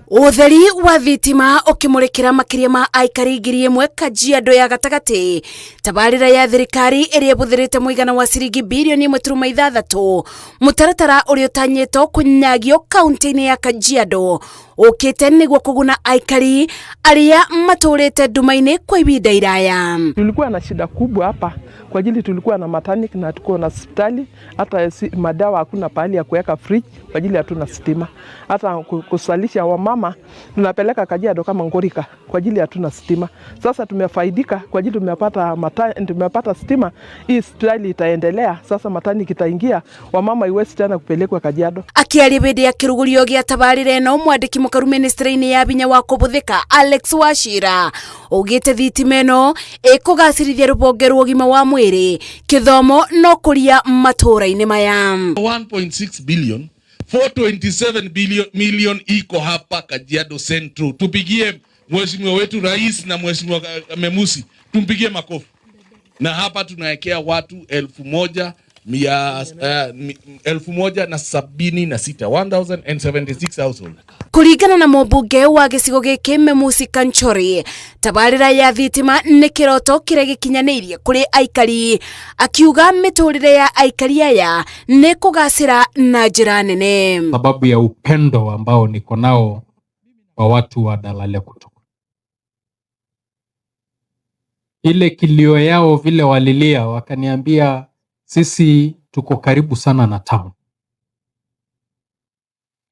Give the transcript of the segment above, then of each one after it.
Utheri wa thitima ukimurikira makiria ma aikari ngiri imwe Kajiado ya gatagati. Tabarira ya thirikari iria buthirite muigana wa ciringi bilioni 1.6 mutaratara uria utanyitwo kunyagio kaunti-ini ya Kajiado ukite niguo kuguna aikari aria maturite ndumaini kwa ibinda iraya. Tulikuwa na shida kubwa hapa kwa ajili tulikuwa na maternity na tuko na hospitali, hata madawa hakuna pahali ya kuweka fridge kwa ajili hatuna stima. Hata kusalisha wamama tunapeleka Kajiado kama Ngorika kwa ajili hatuna stima. Sasa tumefaidika kwa ajili tumepata stima. Hii hospitali itaendelea, sasa maternity itaingia, wamama iwezi tena kupelekwa Kajiado. Akiaribidi ya kirugurio gia tabarire no mwandiki mukaru ministry-ini ya binya wa kubuthika Alex Wachira ugite thitimeno ikugacirithia rubonge rwa ugima wa mwiri kithomo no kuria matura-ini maya. 1.6 billion 427 million iko hapa Kajiado Central. Tupigie mheshimiwa wetu rais na mheshimiwa Memusi, tumpigie makofi. Na hapa tunawekea watu 1076 household. Kuringana na mubunge wa gicigo giki Memusi Kanchori, tabarira ya thitima ni kiroto kiria gikinyanirie kuri aikari, akiuga miturire ya aikari aya ni kugacira na njira nene sababu ya upendo ambao niko nao kwa watu wa Dalale Kutuku. Ile kilio yao vile walilia wakaniambia sisi tuko karibu sana na town.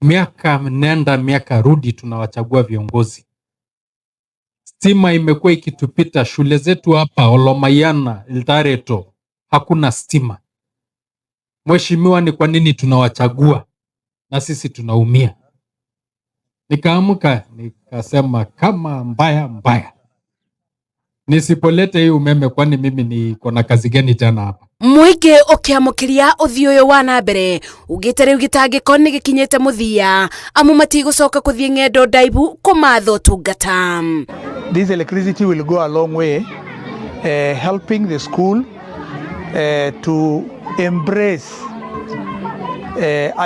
Miaka nenda miaka rudi tunawachagua viongozi. Stima imekuwa ikitupita, shule zetu hapa Olomayana, Eldareto hakuna stima. Mheshimiwa, ni kwa nini tunawachagua na sisi tunaumia? Nikaamka nikasema kama mbaya nisipolete hii umeme, kwani mimi niko na kazi gani tena hapa? Muingi ukiamukiria uthioyo wa na mbere ugite riu gitangiko ni gikinyite muthia amu matigucoka kuthie ng'endo ndaibu kumatho tungata. This electricity will go a long way helping the school to embrace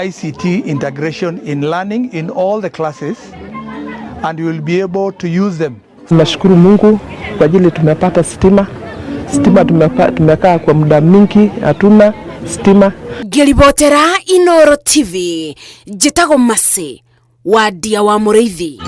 ICT integration in learning in all the classes, and you will be able to use them. Tunashukuru Mungu kwa ajili tumepata stima. Tumekaa kwa muda mingi hatuna stima. Ngiribotera Inooro TV, Jitago Masi, Wadia wa Muriithi.